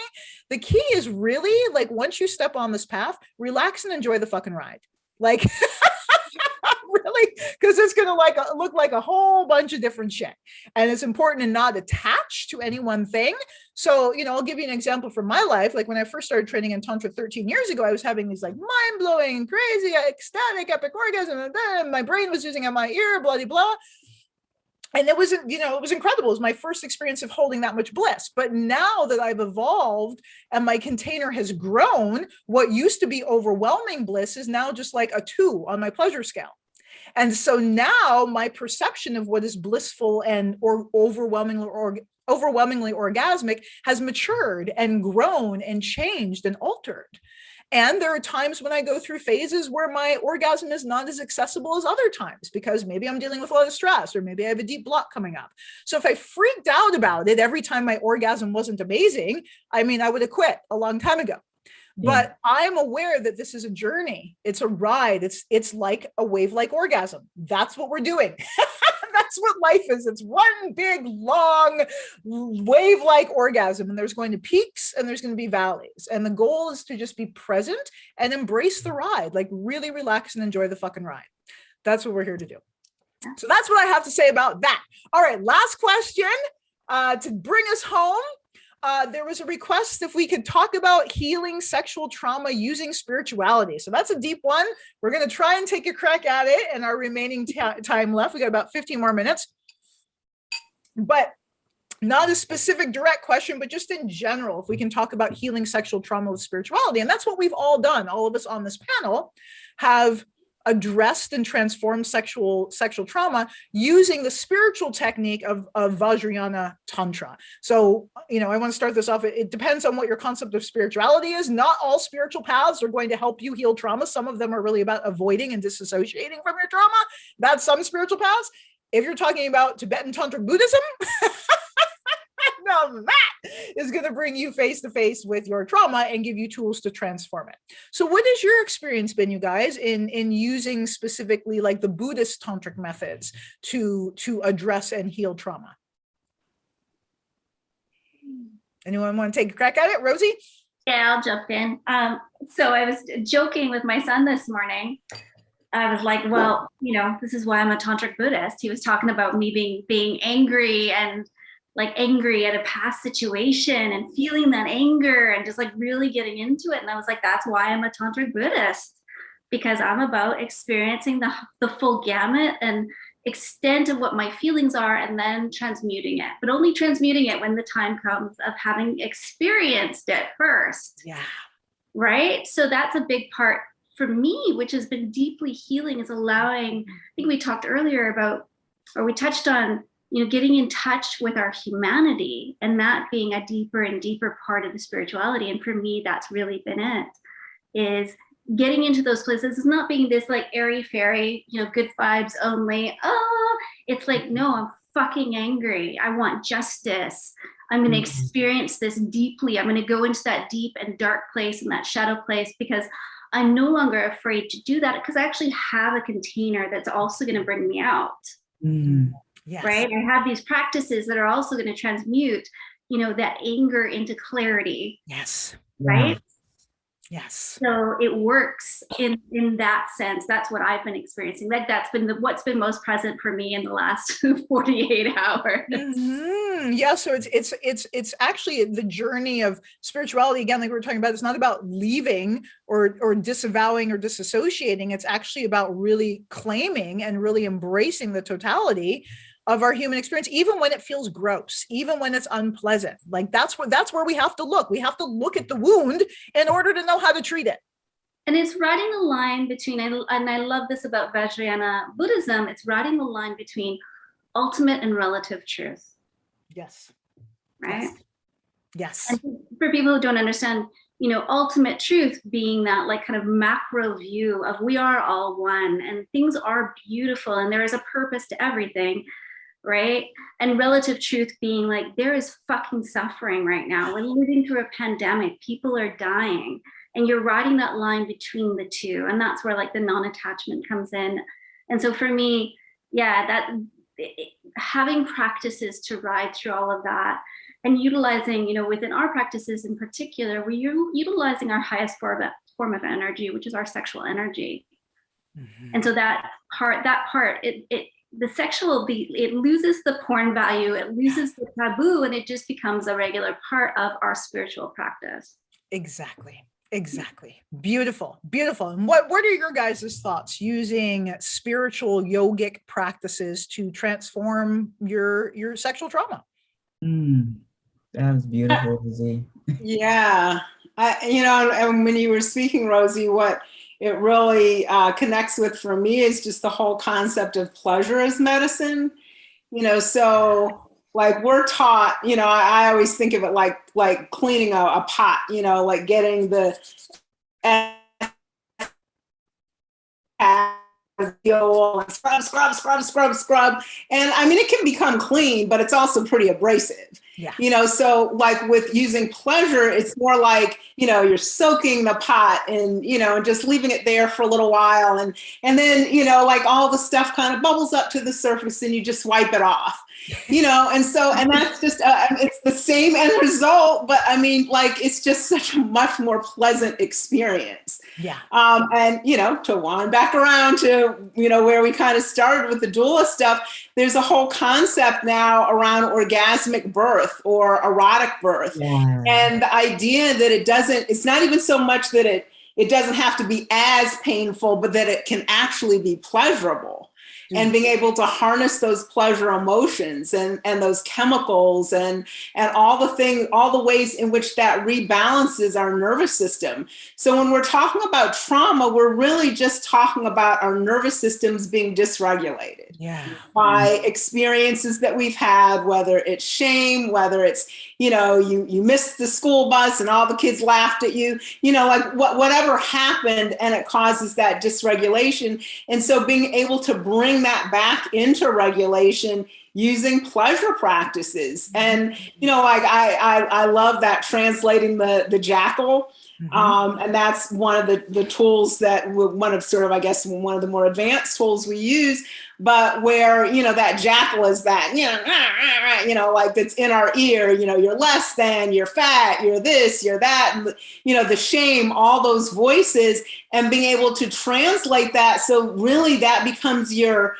The key is really, like, once you step on this path, relax and enjoy the fucking ride. Like, really, because it's going to look like a whole bunch of different shit. And it's important to not attach to any one thing. So, I'll give you an example from my life. Like when I first started training in Tantra 13 years ago, I was having these like mind-blowing, crazy, ecstatic, epic orgasm. And then my brain was using at my ear, blah, blah, blah. And it was incredible. It was my first experience of holding that much bliss. But now that I've evolved and my container has grown, what used to be overwhelming bliss is now just like a 2 on my pleasure scale. And so now my perception of what is blissful and overwhelmingly orgasmic has matured and grown and changed and altered. And there are times when I go through phases where my orgasm is not as accessible as other times because maybe I'm dealing with a lot of stress or maybe I have a deep block coming up. So if I freaked out about it every time my orgasm wasn't amazing, I would have quit a long time ago. But I'm aware that this is a journey. It's a ride. It's like a wave-like orgasm. That's what we're doing. That's what life is. It's one big, long, wave-like orgasm. And there's going to peaks and there's going to be valleys. And the goal is to just be present and embrace the ride, like really relax and enjoy the fucking ride. That's what we're here to do. So that's what I have to say about that. All right, last question to bring us home. There was a request if we could talk about healing sexual trauma using spirituality. So that's a deep one. We're going to try and take a crack at it in our remaining time left. We got about 15 more minutes. But not a specific direct question, but just in general, if we can talk about healing sexual trauma with spirituality. And that's what we've all done. All of us on this panel have addressed and transformed sexual trauma using the spiritual technique of Vajrayana Tantra. So, I want to start this off. It depends on what your concept of spirituality is. Not all spiritual paths are going to help you heal trauma. Some of them are really about avoiding and disassociating from your trauma. That's some spiritual paths. If you're talking about Tibetan Tantric Buddhism, now that is going to bring you face to face with your trauma and give you tools to transform it. So what has your experience been, you guys, in using specifically like the Buddhist tantric methods to address and heal trauma? Anyone want to take a crack at it? Rosie? Yeah, I'll jump in. So I was joking with my son this morning. I was like, well, this is why I'm a tantric Buddhist. He was talking about me being angry and like angry at a past situation and feeling that anger and just like really getting into it. And I was like, that's why I'm a tantric Buddhist, because I'm about experiencing the full gamut and extent of what my feelings are and then transmuting it, but only transmuting it when the time comes of having experienced it first. Yeah. Right. So that's a big part for me, which has been deeply healing, is allowing, I think we talked earlier about, or we touched on, getting in touch with our humanity and that being a deeper and deeper part of the spirituality. And for me, that's really been it, is getting into those places. It's not being this like airy fairy, good vibes only. Oh, it's like, no, I'm fucking angry. I want justice. I'm going to experience this deeply. I'm going to go into that deep and dark place and that shadow place, because I'm no longer afraid to do that, because I actually have a container that's also going to bring me out. Yes. Right. I have these practices that are also going to transmute, that anger into clarity. Yes. Right. Yes. So it works in that sense. That's what I've been experiencing. Like that's been what's been most present for me in the last 48 hours. Mm-hmm. Yeah. So it's actually the journey of spirituality. Again, like we were talking about, it's not about leaving or disavowing or disassociating. It's actually about really claiming and really embracing the totality of our human experience, even when it feels gross, even when it's unpleasant. Like that's where we have to look. We have to look at the wound in order to know how to treat it. And it's riding the line between, and I love this about Vajrayana Buddhism, it's riding the line between ultimate and relative truth. Yes. Right? Yes. And for people who don't understand, ultimate truth being that like kind of macro view of we are all one and things are beautiful and there is a purpose to everything. Right? And relative truth being like, there is fucking suffering right now. We're living through a pandemic. People are dying. And you're riding that line between the two. And that's where like the non-attachment comes in. And so for me, having practices to ride through all of that and utilizing, within our practices in particular, we're utilizing our highest form of energy, which is our sexual energy. Mm-hmm. And so that part, the sexual, it loses the porn value, it loses the taboo, and it just becomes a regular part of our spiritual practice. Exactly. Beautiful. And what are your guys' thoughts using spiritual yogic practices to transform your sexual trauma? That was beautiful, Rosie. Yeah. And when you were speaking, Rosie, what it really connects with for me is just the whole concept of pleasure as medicine. So like we're taught, I always think of it like cleaning a pot, like getting the scrub. And I mean, it can become clean, but it's also pretty abrasive. Yeah. You know, so like with using pleasure, it's more like, you know, you're soaking the pot and, you know, just leaving it there for a little while. And then, you know, like all the stuff kind of bubbles up to the surface and you just wipe it off, you know? And so, and that's just, it's the same end result, but I mean, like, it's just such a much more pleasant experience. Yeah. And, you know, to wind back around to, you know, where we kind of started with the doula stuff, there's a whole concept now around orgasmic birth or erotic birth. Yeah. And the idea that it's not even so much that it doesn't have to be as painful, but that it can actually be pleasurable. And being able to harness those pleasure emotions and those chemicals and all the ways in which that rebalances our nervous system. So when we're talking about trauma, we're really just talking about our nervous systems being dysregulated by experiences that we've had, whether it's shame, whether it's, you know, you missed the school bus and all the kids laughed at you, you know, like whatever happened, and it causes that dysregulation. And so being able to bring that back into regulation using pleasure practices. And, you know, like I love that, translating the jackal. And that's one of the tools that one of the more advanced tools we use, but where, you know, that jackal is that, you know, like that's in our ear, you know, you're less than, you're fat, you're this, you're that, and, you know, the shame, all those voices, and being able to translate that. So really that becomes your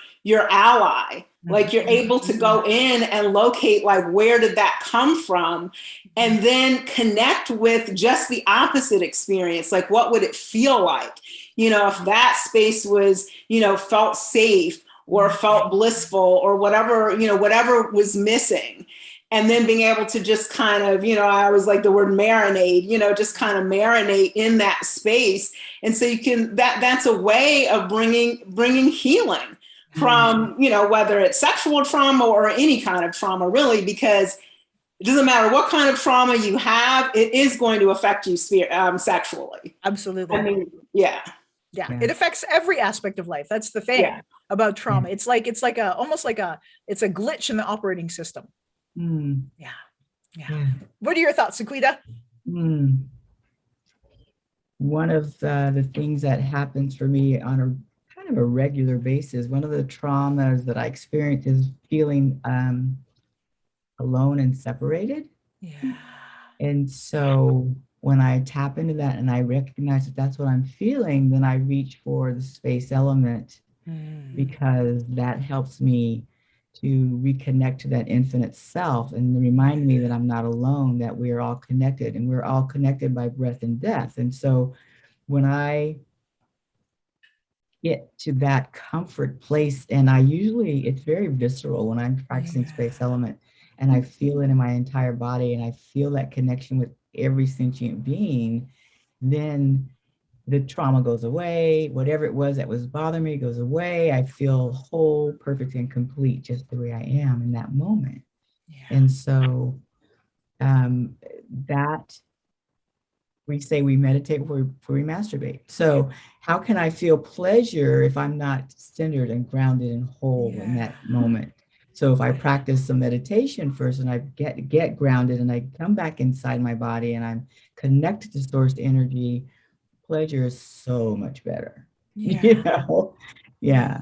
ally. Like you're able to go in and locate, like, where did that come from? And then connect with just the opposite experience. Like, what would it feel like? You know, if that space was, you know, felt safe or felt blissful or whatever, you know, whatever was missing. And then being able to just kind of, you know, I always like the word marinate, you know, just kind of marinate in that space. And so you can, that's a way of bringing healing from, you know, whether it's sexual trauma or any kind of trauma, really, because it doesn't matter what kind of trauma you have, it is going to affect you sexually. Absolutely. I mean, yeah. It affects every aspect of life. That's the thing about trauma. It's like it's a glitch in the operating system. Yeah. What are your thoughts, Sequita? One of the things that happens for me on a kind of a regular basis, one of the traumas that I experience is feeling alone and separated. And so when I tap into that and I recognize that that's what I'm feeling, then I reach for the space element, because that helps me to reconnect to that infinite self and remind me that I'm not alone, that we're all connected, and we're all connected by breath and death. And so when I get to that comfort place, and it's very visceral when I'm practicing space element, and I feel it in my entire body, and I feel that connection with every sentient being, then the trauma goes away. Whatever it was that was bothering me goes away. I feel whole, perfect, and complete just the way I am in that moment. And so that we say we meditate before we masturbate. So how can I feel pleasure if I'm not centered and grounded and whole in that moment? So if I practice some meditation first and I get grounded and I come back inside my body and I'm connected to source energy, pleasure is so much better. You know? Yeah.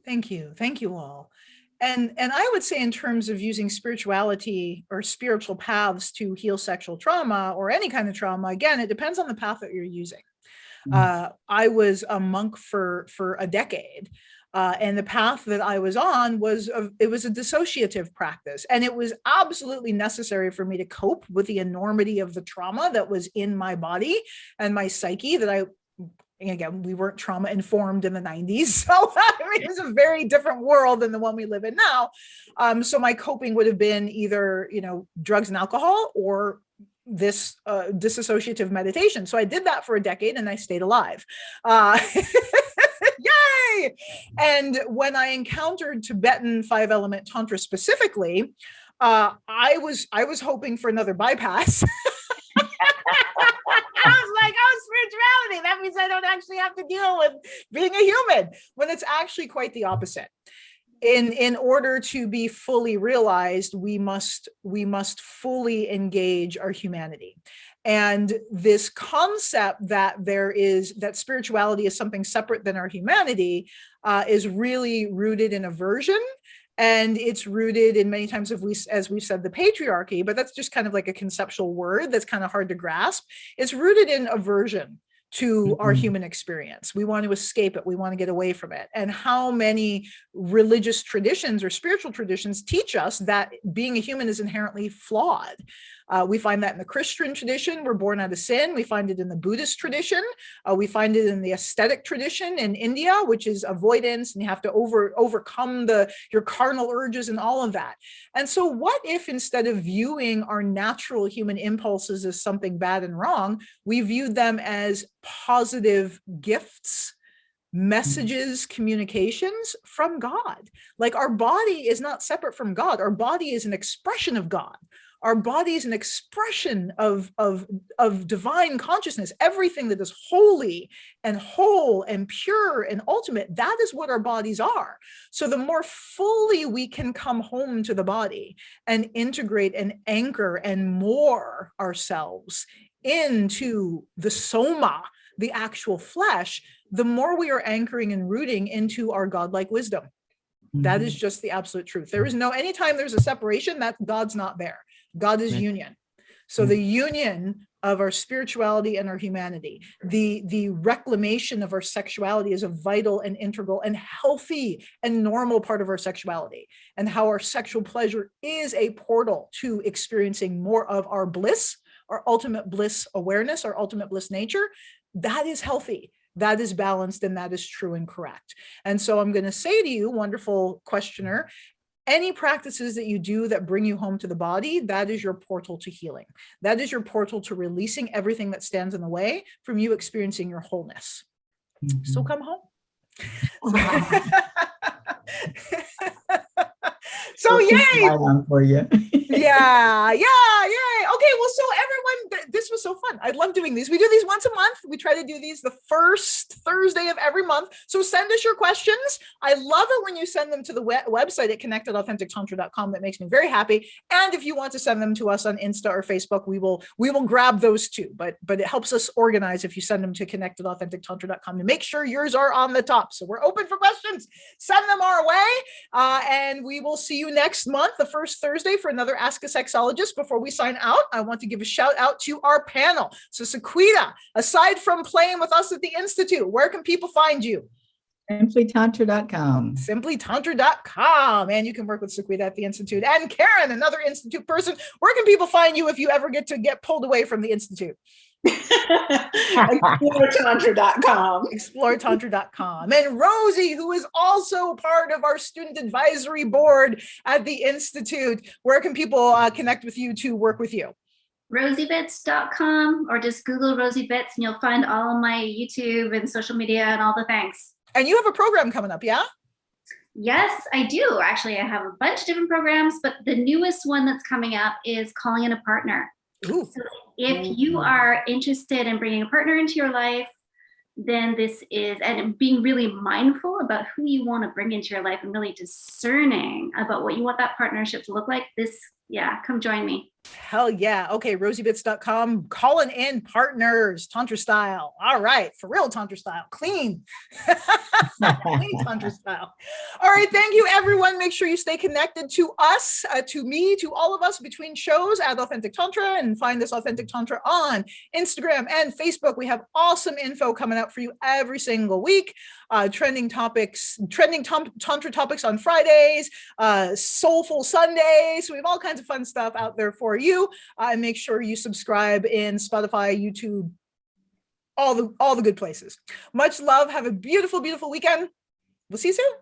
Thank you all. And I would say, in terms of using spirituality or spiritual paths to heal sexual trauma or any kind of trauma, again, it depends on the path that you're using. I was a monk for a decade. And the path that I was on was a dissociative practice. And it was absolutely necessary for me to cope with the enormity of the trauma that was in my body and my psyche again, we weren't trauma informed in the 90s. So it was a very different world than the one we live in now. So my coping would have been either, you know, drugs and alcohol or this dissociative meditation. So I did that for a decade and I stayed alive. Yay! And when I encountered Tibetan 5-element Tantra specifically, I was hoping for another bypass. I was like, oh, spirituality. That means I don't actually have to deal with being a human, when it's actually quite the opposite. in order to be fully realized, we must fully engage our humanity. And this concept that that spirituality is something separate than our humanity is really rooted in aversion. And it's rooted in many times, as we've said, the patriarchy, but that's just kind of like a conceptual word that's kind of hard to grasp. It's rooted in aversion to our human experience. We want to escape it. We want to get away from it. And how many religious traditions or spiritual traditions teach us that being a human is inherently flawed? We find that in the Christian tradition, we're born out of sin. We find it in the Buddhist tradition. We find it in the aesthetic tradition in India, which is avoidance, and you have to overcome your carnal urges and all of that. And so what if, instead of viewing our natural human impulses as something bad and wrong, we viewed them as positive gifts, messages, communications from God? Like, our body is not separate from God. Our body is an expression of God. Our body is an expression of divine consciousness. Everything that is holy and whole and pure and ultimate, that is what our bodies are. So the more fully we can come home to the body and integrate and anchor and moor ourselves into the soma, the actual flesh, the more we are anchoring and rooting into our godlike wisdom. That is just the absolute truth. There is no, anytime there's a separation, that God's not there. God is union. So the union of our spirituality and our humanity, the reclamation of our sexuality is a vital and integral and healthy and normal part of our sexuality, and how our sexual pleasure is a portal to experiencing more of our bliss, our ultimate bliss awareness, our ultimate bliss nature. That is healthy. That is balanced, and that is true and correct. And so I'm going to say to you, wonderful questioner, any practices that you do that bring you home to the body, that is your portal to healing. That is your portal to releasing everything that stands in the way from you experiencing your whole-ness. So come home. So yay! For you. Yeah, yay. Okay, well, so everyone, this was so fun. I love doing these. We do these once a month. We try to do these the first Thursday of every month. So send us your questions. I love it when you send them to the website at connectedauthentictantra.com. That makes me very happy. And if you want to send them to us on Insta or Facebook, we will grab those too. But it helps us organize if you send them to connectedauthentictantra.com to make sure yours are on the top. So we're open for questions. Send them our way. And we will see you next month, the first Thursday, for another Ask a Sexologist. Before we sign out, I want to give a shout out to our panel. So Sequita, aside from playing with us at the Institute, where can people find you? SimplyTantra.com. SimplyTantra.com. And you can work with Sequita at the Institute. And Karen, another Institute person, where can people find you if you ever get pulled away from the Institute? ExploreTantra.com. ExploreTantra.com. And Rosie, who is also part of our student advisory board at the Institute, where can people connect with you to work with you? rosiebits.com, or just Google Rosie Bits and you'll find all of my YouTube and social media and all the things. And you have a program coming up, yeah? Yes, I do. Actually, I have a bunch of different programs, but the newest one that's coming up is Calling in a Partner. Ooh. So if you are interested in bringing a partner into your life, then this is, and being really mindful about who you want to bring into your life and really discerning about what you want that partnership to look like, come join me. Hell yeah. Okay, rosiebits.com, calling in partners, Tantra style. All right, for real Tantra style, clean. Clean Tantra style. All right, thank you everyone. Make sure you stay connected to us, to me, to all of us between shows at Authentic Tantra, and find this Authentic Tantra on Instagram and Facebook. We have awesome info coming out for you every single week. Trending Tantra topics on Fridays, Soulful Sundays. So we have all kinds of fun stuff out there for you. And make sure you subscribe in Spotify, YouTube, all the good places. Much love. Have a beautiful, beautiful weekend. We'll see you soon.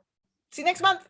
See you next month.